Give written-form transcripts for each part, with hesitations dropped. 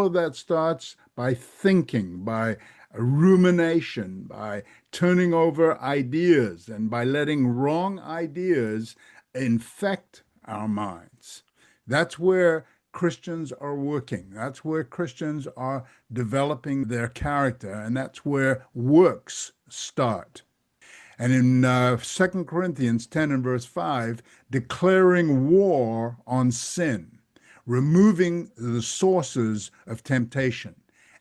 of that starts by thinking, by rumination, by turning over ideas, and by letting wrong ideas infect our minds. That's where Christians are working. That's where Christians are developing their character, and that's where works start. And in 2 Corinthians 10 and verse 5, declaring war on sin, removing the sources of temptation,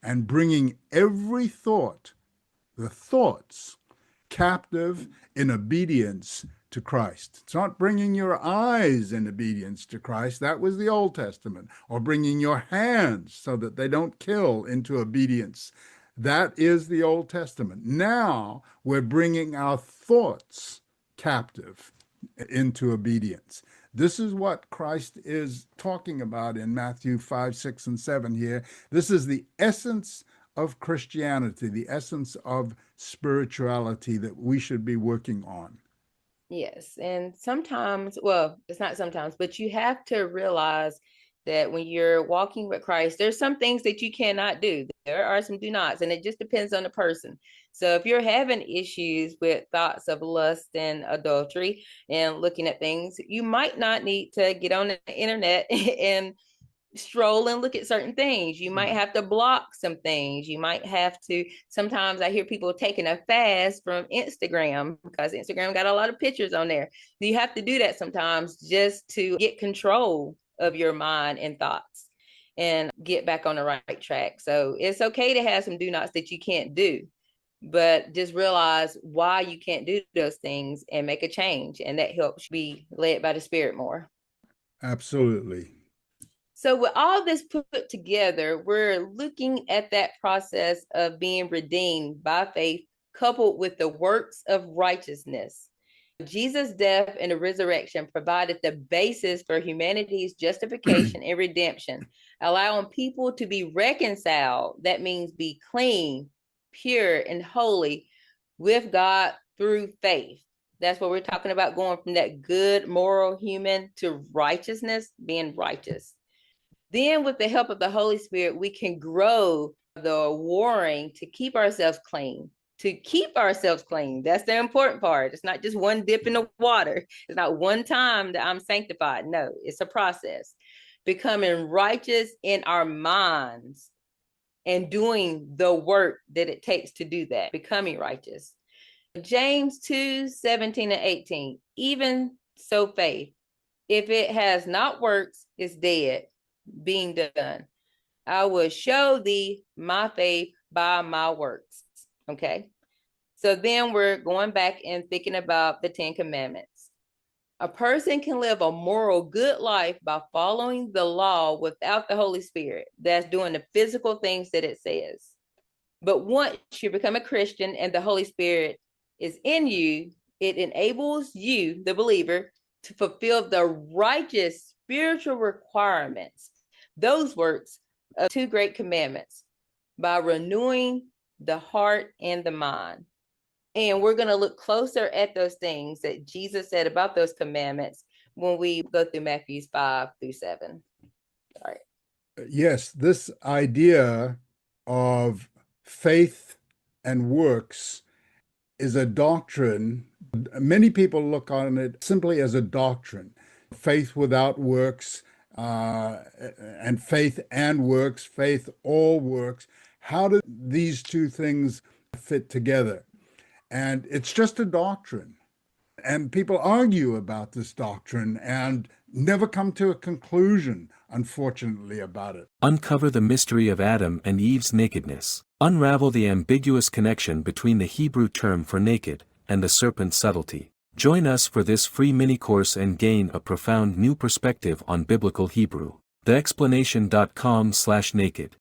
and bringing every thought, the thoughts, captive in obedience to Christ. It's not bringing your eyes in obedience to Christ. That was the Old Testament. Or bringing your hands so that they don't kill into obedience. That is the Old Testament. Now we're bringing our thoughts captive into obedience. This is what Christ is talking about in Matthew 5, 6, and 7 here. This is the essence of Christianity, the essence of spirituality that we should be working on. Yes. And sometimes, well, it's not sometimes, but you have to realize that when you're walking with Christ, there's some things that you cannot do. There are some do nots, and it just depends on the person. So if you're having issues with thoughts of lust and adultery and looking at things, you might not need to get on the internet and stroll and look at certain things. You might have to block some things. You might have to, sometimes I hear people taking a fast from Instagram because Instagram got a lot of pictures on there. You have to do that sometimes just to get control of your mind and thoughts and get back on the right track. So it's okay to have some do nots that you can't do, but just realize why you can't do those things and make a change. And that helps be led by the Spirit more. Absolutely. So with all this put together, we're looking at that process of being redeemed by faith, coupled with the works of righteousness. Jesus' death and the resurrection provided the basis for humanity's justification and redemption, allowing people to be reconciled. That means be clean, pure, and holy with God through faith. That's what we're talking about, going from that good moral human to righteousness, being righteous. Then with the help of the Holy Spirit, we can grow the warring to keep ourselves clean, That's the important part. It's not just one dip in the water. It's not one time that I'm sanctified. No, it's a process. Becoming righteous in our minds and doing the work that it takes to do that, becoming righteous. James 2, 17 and 18, even so faith, if it has not works, is dead, being done. I will show thee my faith by my works. Okay. So then we're going back and thinking about the 10 Commandments. A person can live a moral good life by following the law without the Holy Spirit. That's doing the physical things that it says. But once you become a Christian and the Holy Spirit is in you, it enables you, the believer, to fulfill the righteous spiritual requirements, those works of 2 great commandments, by renewing the heart and the mind. And we're going to look closer at those things that Jesus said about those commandments when we go through Matthew 5 through 7. All right. Yes, this idea of faith and works is a doctrine. Many people look on it simply as a doctrine. Faith without works, and faith and works, faith all works. How do these two things fit together? And it's just a doctrine. And people argue about this doctrine and never come to a conclusion, unfortunately, about it. Uncover the mystery of Adam and Eve's nakedness. Unravel the ambiguous connection between the Hebrew term for naked and the serpent's subtlety. Join us for this free mini-course and gain a profound new perspective on biblical Hebrew. TheExplanation.com/naked